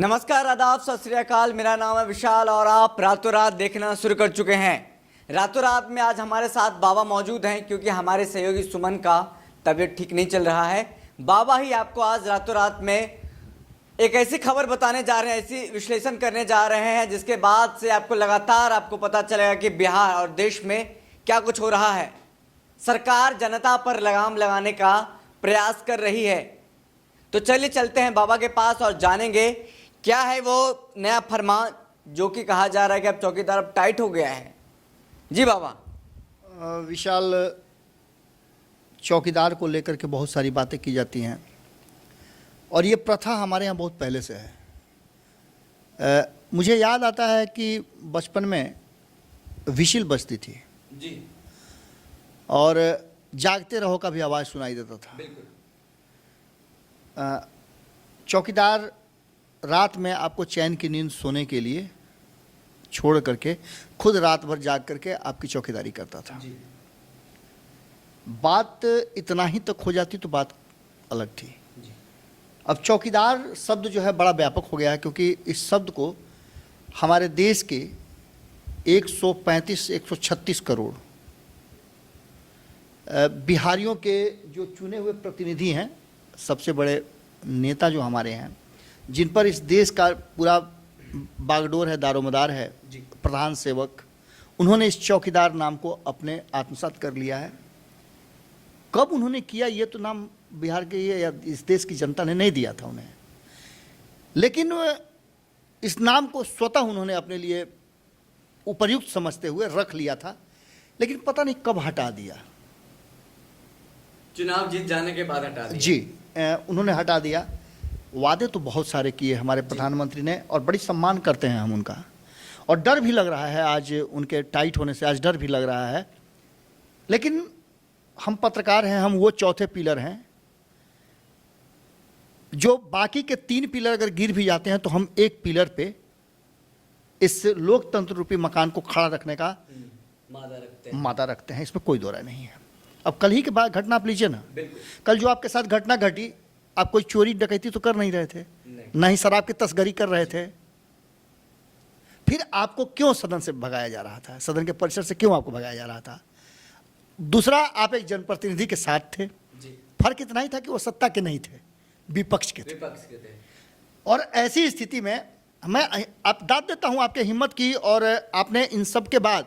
नमस्कार, आदाब, सत श्री अकाल। मेरा नाम है विशाल और आप रातों रात देखना शुरू कर चुके हैं। रातों रात में आज हमारे साथ बाबा मौजूद हैं क्योंकि हमारे सहयोगी सुमन का तबीयत ठीक नहीं चल रहा है। बाबा ही आपको आज रातों रात में एक ऐसी खबर बताने जा रहे हैं, ऐसी विश्लेषण करने जा रहे हैं जिसके बाद से आपको लगातार पता चलेगा कि बिहार और देश में क्या कुछ हो रहा है। सरकार जनता पर लगाम लगाने का प्रयास कर रही है। तो चलिए चलते हैं बाबा के पास और जानेंगे क्या है वो नया फरमान जो कि कहा जा रहा है कि अब चौकीदार अब टाइट हो गया है। जी बाबा। विशाल, चौकीदार को लेकर के बहुत सारी बातें की जाती हैं और ये प्रथा हमारे यहाँ बहुत पहले से है। मुझे याद आता है कि बचपन में विशिल बजती थी जी, और जागते रहो का भी आवाज़ सुनाई देता था। बिल्कुल। चौकीदार रात में आपको चैन की नींद सोने के लिए छोड़ करके खुद रात भर जाग करके आपकी चौकीदारी करता था। जी। बात इतना ही तक हो जाती तो बात अलग थी। जी। अब चौकीदार शब्द जो है बड़ा व्यापक हो गया है क्योंकि इस शब्द को हमारे देश के 135-136 करोड़ बिहारियों के जो चुने हुए प्रतिनिधि हैं, सबसे बड़े नेता जो हमारे हैं, जिन पर इस देश का पूरा बागडोर है, दारोमदार है, प्रधान सेवक, उन्होंने इस चौकीदार नाम को अपने आत्मसात कर लिया है। कब उन्होंने किया ये तो नाम बिहार के ये या इस देश की जनता ने नहीं दिया था उन्हें, लेकिन इस नाम को स्वतः उन्होंने अपने लिए उपयुक्त समझते हुए रख लिया था, लेकिन पता नहीं कब हटा दिया। चुनाव जीत जाने के बाद हटा दिया। जी, उन्होंने हटा दिया। वादे तो बहुत सारे किए हमारे प्रधानमंत्री ने और बड़ी सम्मान करते हैं हम उनका, और डर भी लग रहा है आज उनके टाइट होने से, आज डर भी लग रहा है। लेकिन हम पत्रकार हैं, हम वो चौथे पिलर हैं जो बाकी के 3 पिलर अगर गिर भी जाते हैं तो हम एक पिलर पे इस लोकतंत्र रूपी मकान को खड़ा रखने का मादा रखते हैं। इसमें कोई दो राय नहीं है। अब कल ही के बाद घटना आप लीजिए ना, कल जो आपके साथ घटना घटी, आप कोई चोरी डकैती तो कर नहीं रहे थे, ना ही शराब की तस्करी कर रहे थे, फिर आपको क्यों सदन से भगाया जा रहा था? सदन के परिसर से क्यों आपको भगाया जा रहा था? दूसरा, आप एक जनप्रतिनिधि के साथ थे। फर्क इतना ही था कि वो सत्ता के नहीं थे, विपक्ष के थे। और ऐसी स्थिति में मैं आप दाद देता हूं आपके हिम्मत की, और आपने इन सब के बाद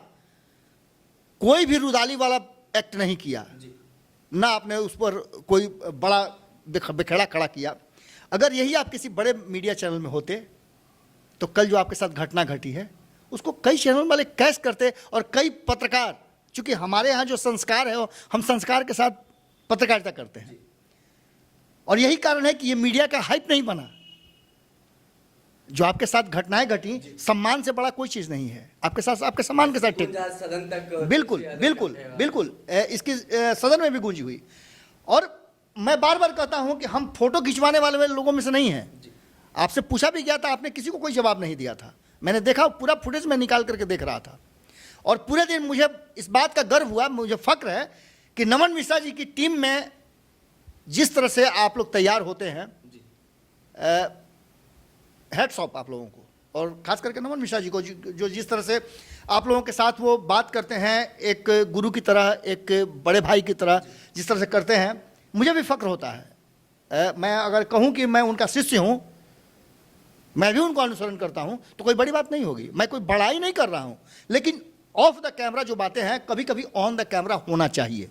कोई भी रुदाली वाला एक्ट नहीं किया, ना आपने उस पर कोई बड़ा बिखेड़ा खड़ा किया। अगर यही आप किसी बड़े मीडिया चैनल में होते तो कल जो आपके साथ घटना घटी है उसको कई चैनल वाले कैश करते, और कई पत्रकार, चूंकि हमारे यहाँ जो संस्कार है हम संस्कार के साथ पत्रकारिता करते हैं, और यही कारण है कि ये मीडिया का हाइप नहीं बना। जो आपके साथ घटनाएं घटी, सम्मान से बड़ा कोई चीज नहीं है। आपके साथ, आपके सम्मान के साथ सदन तक बिल्कुल बिल्कुल बिल्कुल इसकी सदन में भी गूंजी हुई। और मैं बार बार कहता हूं कि हम फोटो खिंचवाने वाले लोगों में से नहीं हैं। आपसे पूछा भी गया था, आपने किसी को कोई जवाब नहीं दिया था। मैंने देखा, पूरा फुटेज में निकाल करके देख रहा था, और पूरे दिन मुझे इस बात का गर्व हुआ, मुझे फक्र है कि नमन मिश्रा जी की टीम में जिस तरह से आप लोग तैयार होते हैं, हेड्स ऑफ आप लोगों को, और खास करके नमन मिश्रा जी को, जो जिस तरह से आप लोगों के साथ वो बात करते हैं, एक गुरु की तरह, एक बड़े भाई की तरह जिस तरह से करते हैं, मुझे भी फक्र होता है। मैं अगर कहूं कि मैं उनका शिष्य हूं, मैं भी उनको अनुसरण करता हूं, तो कोई बड़ी बात नहीं होगी। मैं कोई बड़ाई नहीं कर रहा हूं, लेकिन ऑफ द कैमरा जो बातें हैं, कभी कभी ऑन द कैमरा होना चाहिए।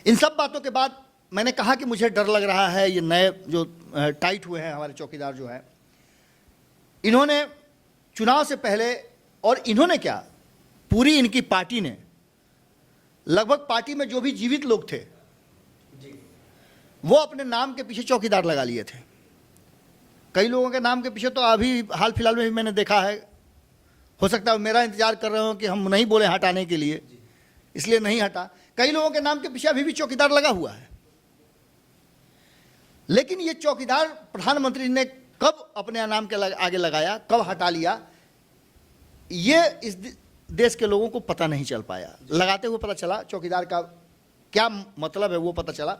इन सब बातों के बाद मैंने कहा कि मुझे डर लग रहा है। ये नए जो टाइट हुए हैं हमारे चौकीदार जो है, इन्होंने चुनाव से पहले, और इन्होंने क्या, पूरी इनकी पार्टी ने, लगभग पार्टी में जो भी जीवित लोग थे वो अपने नाम के पीछे चौकीदार लगा लिए थे। कई लोगों के नाम के पीछे तो अभी हाल फिलहाल में भी मैंने देखा है, हो सकता है मेरा इंतजार कर रहे हो कि हम नहीं बोले हटाने के लिए, इसलिए नहीं हटा। कई लोगों के नाम के पीछे अभी भी चौकीदार लगा हुआ है। लेकिन ये चौकीदार प्रधानमंत्री ने कब अपने नाम के आगे लगाया, कब हटा लिया, ये इस देश के लोगों को पता नहीं चल पाया। लगाते हुए पता चला चौकीदार का क्या मतलब है, वो पता चला।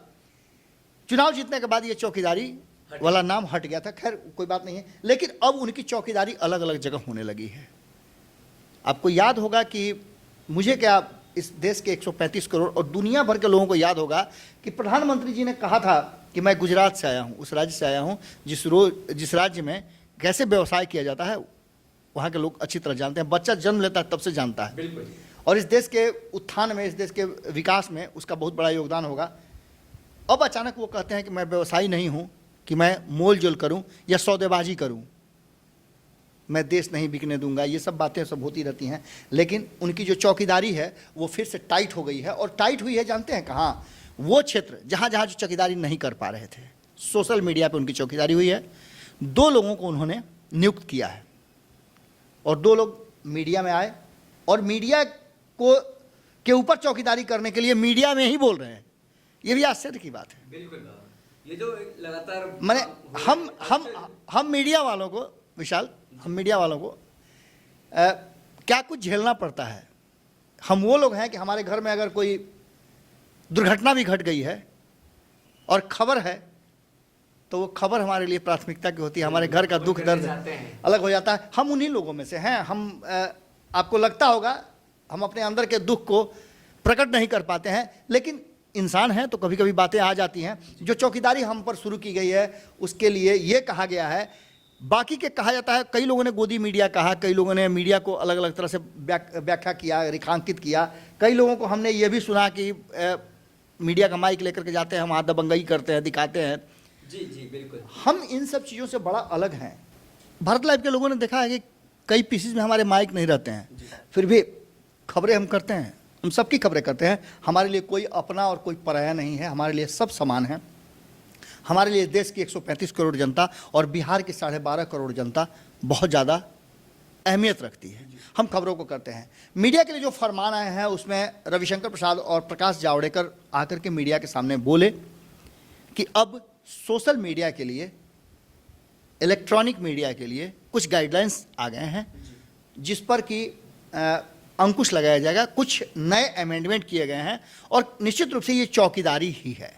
चुनाव जीतने के बाद ये चौकीदारी वाला नाम हट गया था। खैर कोई बात नहीं है, लेकिन अब उनकी चौकीदारी अलग अलग जगह होने लगी है। आपको याद होगा कि मुझे क्या, इस देश के 135 करोड़ और दुनिया भर के लोगों को याद होगा कि प्रधानमंत्री जी ने कहा था कि मैं गुजरात से आया हूँ, उस राज्य से आया हूँ जिस राज्य में कैसे व्यवसाय किया जाता है वहाँ के लोग अच्छी तरह जानते हैं। बच्चा जन्म लेता है तब से जानता है। बिल्कुल। और इस देश के उत्थान में, इस देश के विकास में उसका बहुत बड़ा योगदान होगा। अब अचानक वो कहते हैं कि मैं व्यवसायी नहीं हूँ कि मैं मोल जोल करूँ या सौदेबाजी करूँ, मैं देश नहीं बिकने दूंगा। ये सब बातें सब होती रहती हैं, लेकिन उनकी जो चौकीदारी है वो फिर से टाइट हो गई है। और टाइट हुई है जानते हैं कहाँ? वो क्षेत्र जहाँ जहाँ जो चौकीदारी नहीं कर पा रहे थे, सोशल मीडिया पे उनकी चौकीदारी हुई है। 2 लोगों को उन्होंने नियुक्त किया है और 2 लोग मीडिया में आए और मीडिया को के ऊपर चौकीदारी करने के लिए मीडिया में ही बोल रहे हैं। ये भी आश्चर्य की बात है। बिल्कुल। ये जो लगातार मैंने हम मीडिया वालों को, विशाल, हम मीडिया वालों को क्या कुछ झेलना पड़ता है। हम वो लोग हैं कि हमारे घर में अगर कोई दुर्घटना भी घट गई है और खबर है तो वो खबर हमारे लिए प्राथमिकता की होती है। हमारे घर का दुख दर्द अलग हो जाता है। हम उन्हीं लोगों में से हैं। हम आपको लगता होगा हम अपने अंदर के दुख को प्रकट नहीं कर पाते हैं, लेकिन इंसान हैं तो कभी कभी बातें आ जाती हैं। जो चौकीदारी हम पर शुरू की गई है उसके लिए ये कहा गया है, बाकी के कहा जाता है, कई लोगों ने गोदी मीडिया कहा, कई लोगों ने मीडिया को अलग अलग तरह से व्याख्या किया, रेखांकित किया। कई लोगों को हमने ये भी सुना कि मीडिया का माइक लेकर के जाते हैं, हम हाथ दबंगई करते हैं, दिखाते हैं। जी जी बिल्कुल। हम इन सब चीज़ों से बड़ा अलग हैं। भारत लाइव के लोगों ने देखा है कि कई पीसेज में हमारे माइक नहीं रहते हैं, फिर भी खबरें हम करते हैं, हम सबकी खबरें करते हैं। हमारे लिए कोई अपना और कोई पराया नहीं है, हमारे लिए सब समान है। हमारे लिए देश की 135 करोड़ जनता और बिहार की 12.5 करोड़ जनता बहुत ज़्यादा अहमियत रखती है। हम खबरों को करते हैं। मीडिया के लिए जो फरमान आए हैं उसमें रविशंकर प्रसाद और प्रकाश जावड़ेकर आकर के मीडिया के सामने बोले कि अब सोशल मीडिया के लिए, इलेक्ट्रॉनिक मीडिया के लिए कुछ गाइडलाइंस आ गए हैं जिस पर कि अंकुश लगाया जाएगा। कुछ नए अमेंडमेंट किए गए हैं और निश्चित रूप से ये चौकीदारी ही है।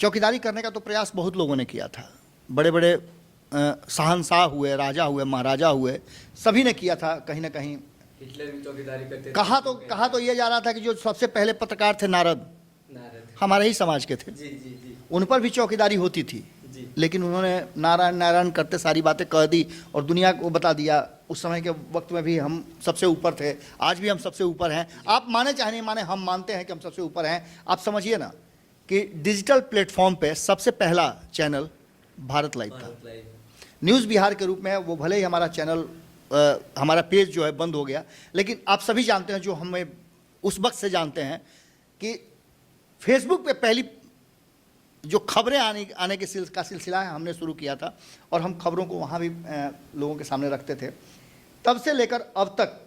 चौकीदारी करने का तो प्रयास बहुत लोगों ने किया था। बड़े बड़े शहंशाह हुए, राजा हुए, महाराजा हुए, सभी ने किया था कहीं ना कहीं। हिटलर भी चौकीदारी करते थे। कहा तो ये जा रहा था कि जो सबसे पहले पत्रकार थे नारद, हमारे ही समाज के थे, जी जी जी, उन पर भी चौकीदारी होती थी। लेकिन उन्होंने नारायण नारायण करते सारी बातें कह दी और दुनिया को बता दिया। उस समय के वक्त में भी हम सबसे ऊपर थे, आज भी हम सबसे ऊपर हैं। आप माने चाहे नहीं माने, हम मानते हैं कि हम सबसे ऊपर हैं। आप समझिए ना कि डिजिटल प्लेटफॉर्म पे सबसे पहला चैनल भारत लाइव था। न्यूज़ बिहार के रूप में वो भले ही हमारा चैनल, हमारा पेज जो है बंद हो गया, लेकिन आप सभी जानते हैं, जो हमें उस वक्त से जानते हैं, कि फेसबुक पे पहली जो खबरें आने के का सिलसिला है हमने शुरू किया था और हम खबरों को वहाँ भी लोगों के सामने रखते थे। तब से लेकर अब तक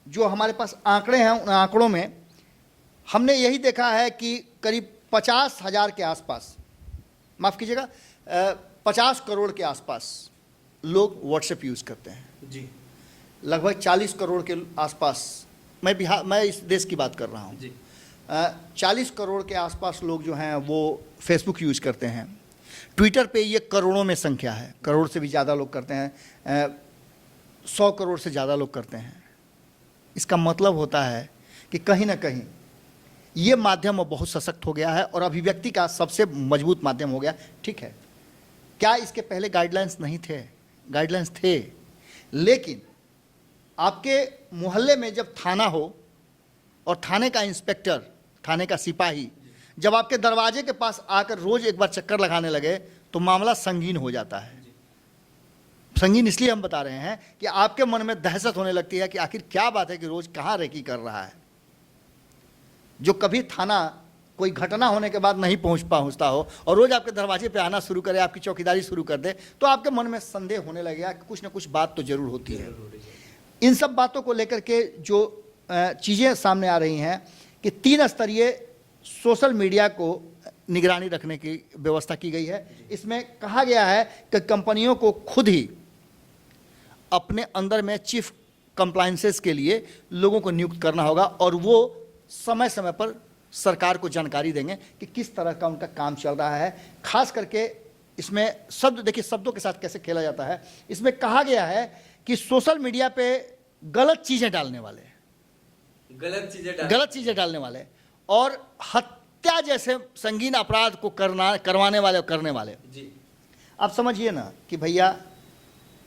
जो हमारे पास आंकड़े हैं, उन आंकड़ों में हमने यही देखा है कि करीब 50,000 के आसपास, माफ़ कीजिएगा, 50 करोड़ के आसपास लोग व्हाट्सएप यूज़ करते हैं जी। लगभग 40 करोड़ के आसपास, मैं इस देश की बात कर रहा हूँ, 40 करोड़ के आसपास लोग जो हैं वो फेसबुक यूज़ करते हैं। ट्विटर पे ये करोड़ों में संख्या है, करोड़ से भी ज़्यादा लोग करते हैं, 100 करोड़ से ज़्यादा लोग करते हैं। इसका मतलब होता है कि कहीं ना कहीं ये माध्यम बहुत सशक्त हो गया है और अभिव्यक्ति का सबसे मजबूत माध्यम हो गया। ठीक है, क्या इसके पहले गाइडलाइंस नहीं थे? गाइडलाइंस थे, लेकिन आपके मोहल्ले में जब थाना हो और थाने का इंस्पेक्टर, थाने का सिपाही जब आपके दरवाजे के पास आकर रोज़ एक बार चक्कर लगाने लगे तो मामला संगीन हो जाता है। संगीन इसलिए हम बता रहे हैं कि आपके मन में दहशत होने लगती है कि आखिर क्या बात है कि रोज़ कहाँ रेकी कर रहा है। जो कभी थाना कोई घटना होने के बाद नहीं पहुँचता हो और रोज़ आपके दरवाजे पे आना शुरू करे, आपकी चौकीदारी शुरू कर दे, तो आपके मन में संदेह होने लगेगा कि कुछ ना कुछ बात तो जरूर होती है। इन सब बातों को लेकर के जो चीज़ें सामने आ रही हैं कि 3 स्तरीय सोशल मीडिया को निगरानी रखने की व्यवस्था की गई है। इसमें कहा गया है कि कंपनियों को खुद ही अपने अंदर में चीफ कंप्लायंसेस के लिए लोगों को नियुक्त करना होगा और वो समय समय पर सरकार को जानकारी देंगे कि किस तरह का उनका काम चल रहा है। खास करके इसमें शब्द देखिए, शब्दों के साथ कैसे खेला जाता है। इसमें कहा गया है कि सोशल मीडिया पे गलत चीजें डालने वाले, गलत चीजें डालने वाले और हत्या जैसे संगीन अपराध को करवाने वाले और करने वाले जी। आप समझिए ना कि भैया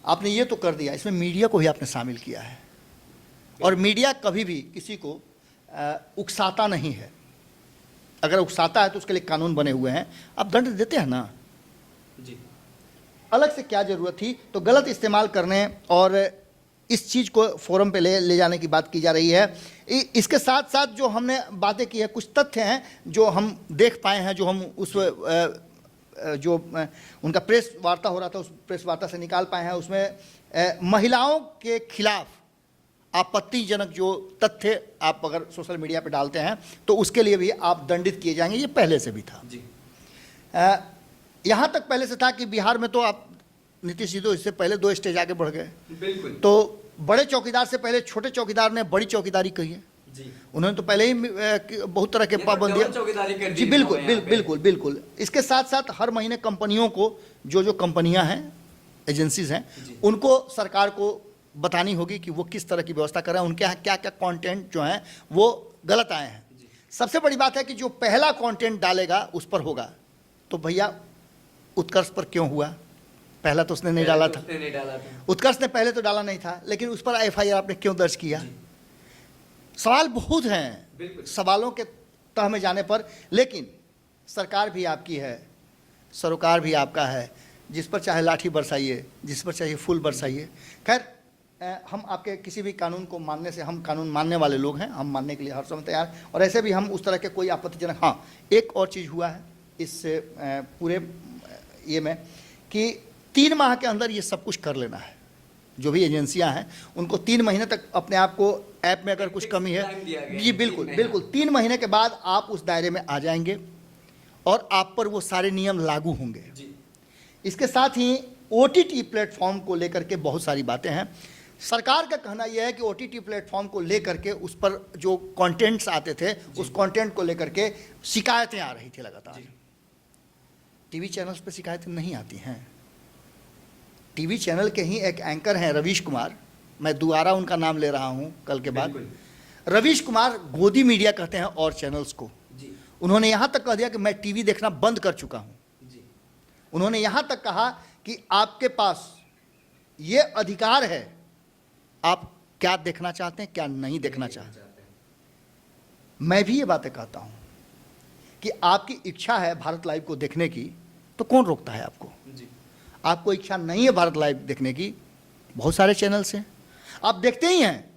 आपने ये तो कर दिया, इसमें मीडिया को भी आपने शामिल किया है। और मीडिया कभी भी किसी को उकसाता नहीं है। अगर उकसाता है तो उसके लिए कानून बने हुए हैं, आप दंड देते हैं ना जी। अलग से क्या जरूरत थी। तो गलत इस्तेमाल करने और इस चीज़ को फोरम पे ले जाने की बात की जा रही है। इसके साथ साथ जो हमने बातें की है, कुछ तथ्य हैं जो हम देख पाए हैं, जो हम उस जो उनका प्रेस वार्ता हो रहा था उस प्रेस वार्ता से निकाल पाए हैं। उसमें महिलाओं के खिलाफ आपत्तिजनक जो तथ्य आप अगर सोशल मीडिया पे डालते हैं तो उसके लिए भी आप दंडित किए जाएंगे। ये पहले से भी था जी। यहाँ तक पहले से था कि बिहार में तो आप नीतीश जी तो इससे पहले 2 स्टेज आगे बढ़ गए। बिल्कुल। तो बड़े चौकीदार से पहले छोटे चौकीदार ने बड़ी चौकीदारी की है जी। उन्होंने तो पहले ही बहुत तरह के पाबंदियां जी बिल्कुल बिल्कुल बिल्कुल। इसके साथ साथ हर महीने कंपनियों को जो कंपनियां हैं, एजेंसीज हैं, उनको सरकार को बतानी होगी कि वो किस तरह की व्यवस्था कर रहे हैं, उनके यहाँ क्या क्या कंटेंट जो हैं वो गलत आए हैं। सबसे बड़ी बात है कि जो पहला कंटेंट डालेगा उस पर होगा। तो भैया उत्कर्ष पर क्यों हुआ? पहला तो उसने नहीं डाला था, उत्कर्ष ने पहले तो डाला नहीं था, लेकिन उस पर एफआईआर आपने क्यों दर्ज किया? सवाल बहुत हैं सवालों के तह में जाने पर। लेकिन सरकार भी आपकी है, सरोकार भी आपका है, जिस पर चाहे लाठी बरसाइए, जिस पर चाहे फूल बरसाइए। खैर हम आपके किसी भी कानून को मानने से, हम कानून मानने वाले लोग हैं, हम मानने के लिए हर समय तैयार। और ऐसे भी हम उस तरह के कोई आपत्तिजनक, हाँ एक और चीज़ हुआ है इस पूरे ये में कि 3 माह के अंदर ये सब कुछ कर लेना है। जो भी एजेंसियां हैं उनको 3 महीने तक अपने आप को ऐप में अगर कुछ कमी है जी बिल्कुल बिल्कुल 3 महीने के बाद आप उस दायरे में आ जाएंगे और आप पर वो सारे नियम लागू होंगे। इसके साथ ही ओटीटी प्लेटफॉर्म को लेकर के बहुत सारी बातें हैं। सरकार का कहना यह है कि ओटीटी प्लेटफॉर्म को लेकर के उस पर जो कंटेंट्स आते थे उस कंटेंट को लेकर के शिकायतें आ रही थी लगातार। टीवी चैनल्स पर शिकायतें नहीं आती हैं। टीवी चैनल के ही एक एंकर हैं रवीश कुमार, मैं दोबारा उनका नाम ले रहा हूं कल के बाद। रवीश कुमार गोदी मीडिया कहते हैं और चैनल्स को। उन्होंने यहां तक कह दिया कि मैं टीवी देखना बंद कर चुका हूं। उन्होंने यहां तक कहा कि आपके पास ये अधिकार है, आप क्या देखना चाहते हैं, क्या नहीं देखना चाहते हैं। मैं भी ये बातें कहता हूं कि आपकी इच्छा है भारत लाइव को देखने की, तो कौन रोकता है आपको? आपको इच्छा नहीं है भारत लाइव देखने की, बहुत सारे चैनल्स हैं, आप देखते ही हैं।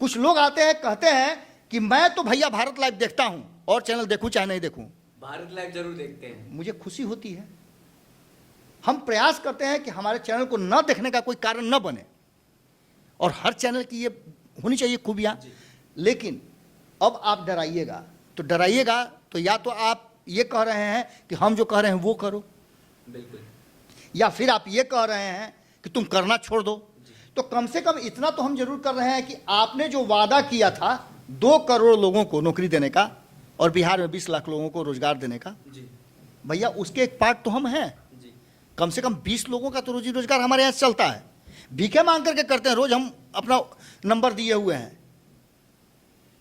कुछ लोग आते हैं कहते हैं कि मैं तो भैया भारत लाइव देखता हूं और चैनल देखूं चाहे नहीं देखूं। भारत लाइव जरूर देखते हैं। मुझे खुशी होती है। हम प्रयास करते हैं कि हमारे चैनल को न देखने का कोई कारण न बने और हर चैनल की ये होनी चाहिए खूबियां। लेकिन अब आप डराइएगा तो या तो आप ये कह रहे हैं कि हम जो कह रहे हैं वो करो, बिल्कुल, या फिर आप ये कह रहे हैं कि तुम करना छोड़ दो। तो कम से कम इतना तो हम जरूर कर रहे हैं कि आपने जो वादा किया था 2 करोड़ लोगों को नौकरी देने का और बिहार में 20 लाख लोगों को रोजगार देने का, भैया उसके एक पार्ट तो हम हैं। कम से कम 20 लोगों का तो रोजी रोजगार हमारे यहाँ चलता है। भीखे मांग करके करते हैं, रोज हम अपना नंबर दिए हुए हैं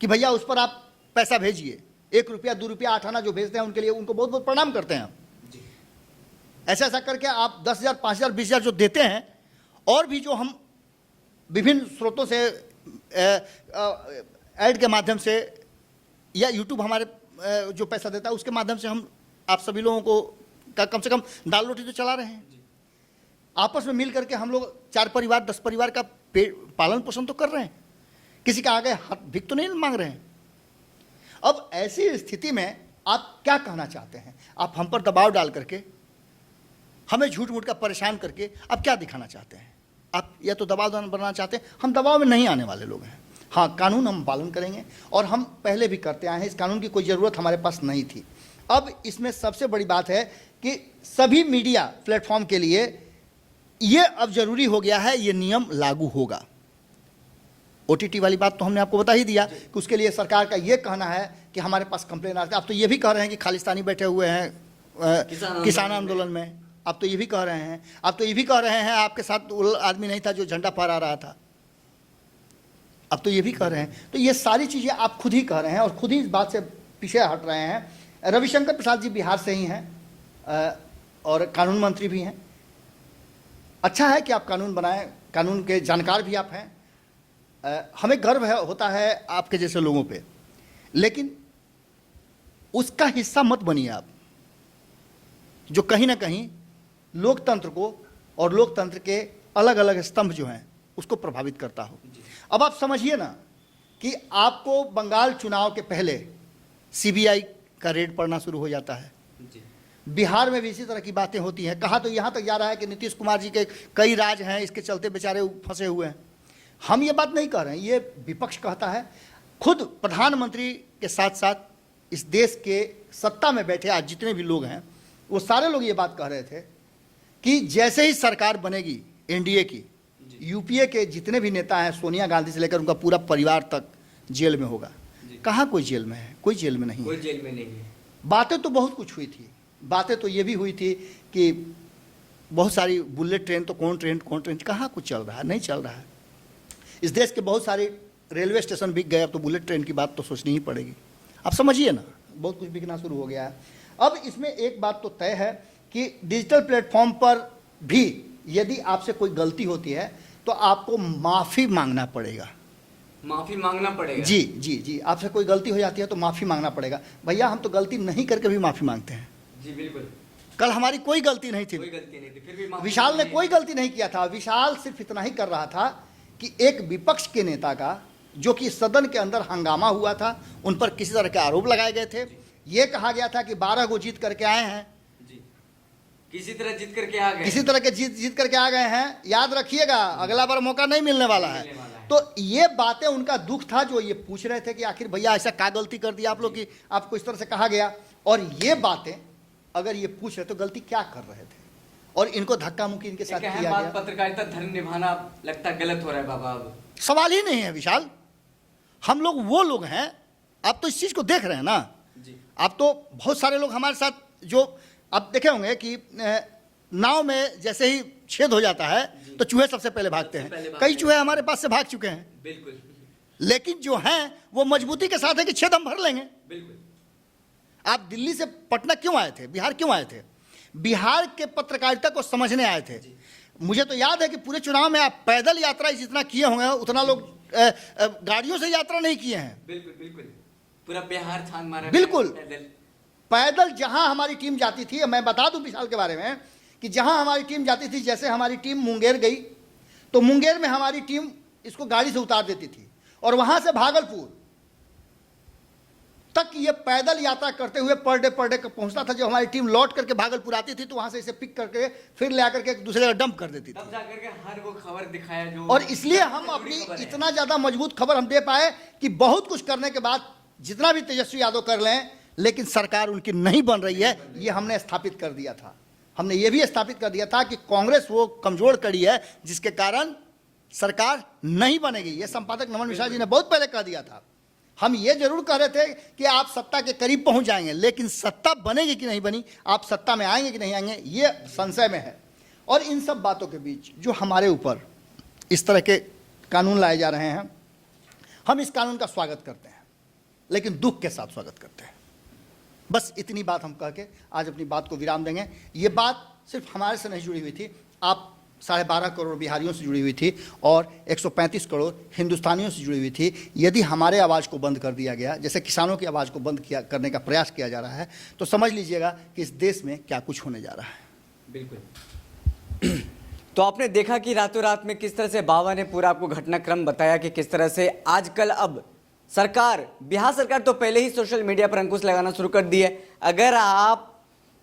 कि भैया उस पर आप पैसा भेजिए। 1 रुपया 2 रुपया 8 आना जो भेजते हैं उनके लिए उनको बहुत बहुत प्रणाम करते हैं हम। ऐसा करके आप 10,000 5,000 20,000 जो देते हैं, और भी जो हम विभिन्न स्रोतों से ऐड के माध्यम से या यूट्यूब हमारे जो पैसा देता है उसके माध्यम से हम आप सभी लोगों को कम से कम दाल रोटी तो चला रहे हैं। आपस में मिल करके हम लोग 4 परिवार 10 परिवार का पालन पोषण तो कर रहे हैं, किसी का आगे हाथ भिख तो नहीं मांग रहे हैं। अब ऐसी स्थिति में आप क्या कहना चाहते हैं? आप हम पर दबाव डाल करके, हमें झूठ मूठ का परेशान करके आप क्या दिखाना चाहते हैं? आप या तो दबाव बनाना चाहते हैं। हम दबाव में नहीं आने वाले लोग हैं। हाँ, कानून हम पालन करेंगे और हम पहले भी करते आए हैं। इस कानून की कोई ज़रूरत हमारे पास नहीं थी। अब इसमें सबसे बड़ी बात है कि सभी मीडिया प्लेटफॉर्म के लिए ये अब जरूरी हो गया है, ये नियम लागू होगा। ओटीटी वाली बात तो हमने आपको बता ही दिया कि उसके लिए सरकार का ये कहना है कि हमारे पास कंप्लेन आते हैं। आप तो ये भी कह रहे हैं कि खालिस्तानी बैठे हुए हैं किसान आंदोलन में, आप तो ये भी कह रहे हैं, आप तो ये भी कह रहे हैं आपके साथ वो आदमी नहीं था जो झंडा फहरा रहा था, अब तो ये भी कह रहे हैं। तो ये सारी चीज़ें आप खुद ही कह रहे हैं और खुद ही इस बात से पीछे हट रहे हैं। रविशंकर प्रसाद जी बिहार से ही हैं और कानून मंत्री भी हैं। अच्छा है कि आप कानून बनाएं, कानून के जानकार भी आप हैं। हमें गर्व होता है आपके जैसे लोगों पे, लेकिन उसका हिस्सा मत बनिए आप, जो कहीं ना कहीं लोकतंत्र को और लोकतंत्र के अलग अलग स्तंभ जो हैं उसको प्रभावित करता हो। अब आप समझिए ना कि आपको बंगाल चुनाव के पहले सीबीआई का रेड पड़ना शुरू हो जाता है, बिहार में भी इसी तरह की बातें होती हैं। कहा तो यहाँ तक जा रहा है कि नीतीश कुमार जी के कई राज हैं, इसके चलते बेचारे फंसे हुए हैं। हम ये बात नहीं कह रहे हैं, ये विपक्ष कहता है। खुद प्रधानमंत्री के साथ साथ इस देश के सत्ता में बैठे आज जितने भी लोग हैं वो सारे लोग ये बात कह रहे थे कि जैसे ही सरकार बनेगी एनडीए की, यूपीए के जितने भी नेता हैं, सोनिया गांधी से लेकर उनका पूरा परिवार तक जेल में होगा। कहाँ कोई जेल में है? कोई जेल में नहीं है। कोई जेल में नहीं है। बातें तो बहुत कुछ हुई थी, बातें तो ये भी हुई थी कि बहुत सारी बुलेट ट्रेन, तो कौन ट्रेन कहाँ कुछ चल रहा है, नहीं चल रहा है। इस देश के बहुत सारे रेलवे स्टेशन बिक गए, अब तो बुलेट ट्रेन की बात तो सोचनी ही पड़ेगी। आप समझिए ना, बहुत कुछ बिकना शुरू हो गया है। अब इसमें एक बात तो तय है कि डिजिटल प्लेटफॉर्म पर भी यदि आपसे कोई गलती होती है तो आपको माफ़ी मांगना पड़ेगा। माफ़ी मांगना पड़ेगा? जी जी जी, आपसे कोई गलती हो जाती है तो माफ़ी मांगना पड़ेगा। भैया हम तो गलती नहीं करके भी माफ़ी मांगते हैं। जी बिल्कुल। कल हमारी कोई गलती नहीं थी, फिर भी विशाल ने कोई गलती नहीं किया था। विशाल सिर्फ इतना ही कर रहा था कि एक विपक्ष के नेता का, जो कि सदन के अंदर हंगामा हुआ था, उन पर किसी तरह के आरोप लगाए गए थे। ये कहा गया था कि 12 को जीत करके आए हैं, किसी तरह जीत करके आ गए, किसी तरह के जीत करके आ गए हैं। याद रखिएगा, अगला बार मौका नहीं मिलने वाला है। तो ये बातें, उनका दुख था, जो ये पूछ रहे थे कि आखिर भैया ऐसा क्या गलती कर दी आप लोग कि आपको इस तरह से कहा गया। और ये बातें अगर ये पूछ रहे तो गलती क्या कर रहे थे, और इनको धक्का मुक्की इनके साथ किया गया। पत्रकारिता धर्म निभाना लगता गलत हो रहा है बाबा। अब सवाल ही नहीं है विशाल, हम लोग वो लोग हैं, आप तो इस चीज को देख रहे हैं ना। आप तो बहुत सारे लोग हमारे साथ, जो आप देखे होंगे कि नाव में जैसे ही छेद हो जाता है तो चूहे सबसे पहले भागते हैं। कई चूहे हमारे पास से भाग चुके हैं, बिल्कुल। लेकिन जो हैं वो मजबूती के साथ है कि छेद हम भर लेंगे। बिल्कुल। आप दिल्ली से पटना क्यों आए थे, बिहार क्यों आए थे? बिहार के पत्रकारिता को समझने आए थे। मुझे तो याद है कि पूरे चुनाव में आप पैदल यात्रा जितना किए होंगे उतना लोग गाड़ियों से यात्रा नहीं किए हैं। बिल्कुल बिल्कुल, पूरा बिहार छान मारा। बिल्कुल पैदल जहां हमारी टीम जाती थी, मैं बता दूं विशाल के बारे में कि जहां हमारी टीम जाती थी, जैसे हमारी टीम मुंगेर गई तो मुंगेर में हमारी टीम इसको गाड़ी से उतार देती थी और वहां से भागलपुर तक ये पैदल यात्रा करते हुए पर डे पहुंचता था। जब हमारी टीम लौट करके भागलपुर आती थी तो वहां से इसे पिक करके फिर ले आकर के एक दूसरे का डंप कर देती थी। जाकर के हर वो खबर दिखाया जो, और इसलिए हम अपनी इतना ज्यादा मजबूत खबर हम दे पाए कि बहुत कुछ करने के बाद जितना भी तेजस्वी यादव कर लें, लेकिन सरकार उनकी नहीं बन रही है, ये हमने स्थापित कर दिया था। हमने ये भी स्थापित कर दिया था कि कांग्रेस वो कमजोर कड़ी है जिसके कारण सरकार नहीं बनेगी। ये संपादक नमन मिश्रा जी ने बहुत पहले कह दिया था। हम ये जरूर कह रहे थे कि आप सत्ता के करीब पहुंच जाएंगे, लेकिन सत्ता बनेगी कि नहीं बनी, आप सत्ता में आएंगे कि नहीं आएंगे, ये संशय में है। और इन सब बातों के बीच जो हमारे ऊपर इस तरह के कानून लाए जा रहे हैं, हम इस कानून का स्वागत करते हैं, लेकिन दुख के साथ स्वागत करते हैं। बस इतनी बात हम कह के आज अपनी बात को विराम देंगे। ये बात सिर्फ हमारे से नहीं जुड़ी हुई थी, आप 12.5 करोड़ बिहारियों से जुड़ी हुई थी और 135 करोड़ हिंदुस्तानियों से जुड़ी हुई थी। यदि हमारे आवाज़ को बंद कर दिया गया, जैसे किसानों की आवाज़ को बंद करने का प्रयास किया जा रहा है, तो समझ लीजिएगा कि इस देश में क्या कुछ होने जा रहा है। बिल्कुल। तो आपने देखा कि रातों रात में किस तरह से बाबा ने पूरा आपको घटनाक्रम बताया कि किस तरह से आजकल अब सरकार, बिहार सरकार तो पहले ही सोशल मीडिया पर अंकुश लगाना शुरू कर दी है। अगर आप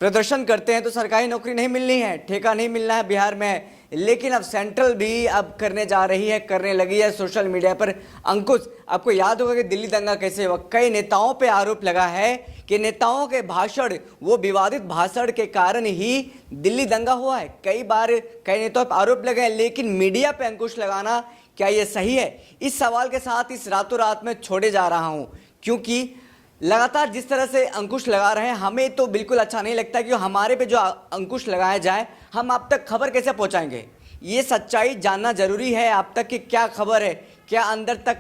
प्रदर्शन करते हैं तो सरकारी नौकरी नहीं मिलनी है, ठेका नहीं मिलना है बिहार में, लेकिन अब सेंट्रल भी अब करने जा रही है, करने लगी है सोशल मीडिया पर अंकुश। आपको याद होगा कि दिल्ली दंगा कैसे हुआ, कई नेताओं पे आरोप लगा है कि नेताओं के भाषण, वो विवादित भाषण के कारण ही दिल्ली दंगा हुआ है। कई बार कई नेताओं पर आरोप लगे, लेकिन मीडिया पे अंकुश लगाना क्या ये सही है? इस सवाल के साथ इस रातों रात में छोड़े जा रहा हूं, क्योंकि लगातार जिस तरह से अंकुश लगा रहे हैं, हमें तो बिल्कुल अच्छा नहीं लगता कि हमारे पे जो अंकुश लगाया जाए, हम आप तक खबर कैसे पहुंचाएंगे। ये सच्चाई जानना जरूरी है आप तक कि क्या खबर है, क्या अंदर तक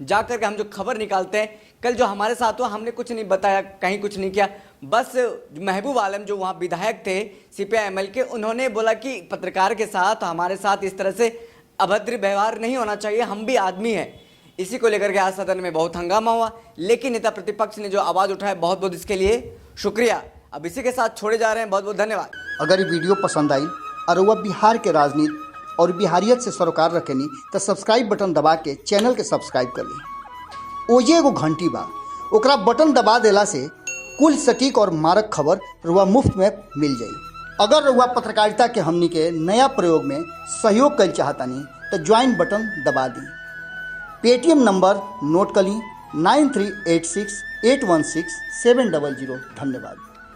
जाकर के हम जो खबर निकालते हैं। कल जो हमारे साथ हुआ, हमने कुछ नहीं बताया, कहीं कुछ नहीं किया, बस महबूब आलम जो वहाँ विधायक थे CPI-ML के, उन्होंने बोला कि पत्रकार के साथ, हमारे साथ इस तरह से अभद्र व्यवहार नहीं होना चाहिए, हम भी आदमी हैं। इसी को लेकर के आज सदन में बहुत हंगामा हुआ, लेकिन नेता प्रतिपक्ष ने जो आवाज़ उठाया, बहुत बहुत इसके लिए शुक्रिया। अब इसी के साथ छोड़े जा रहे हैं, बहुत बहुत धन्यवाद। अगर ये वीडियो पसंद आई और वह बिहार के राजनीति और बिहारियत से सरोकार रखेनी तो सब्सक्राइब बटन दबा के चैनल के सब्सक्राइब कर ली। ओजे एगो घंटी बा, ओकरा बटन दबा देला से कुल सटीक और मारक खबर रुआ मुफ्त में मिल जाई। अगर रुआ पत्रकारिता के हमनी के नया प्रयोग में सहयोग कर चाहतानी तो ज्वाइन बटन दबा दी। पेटीएम नंबर नोट कर ली 9386816700। धन्यवाद।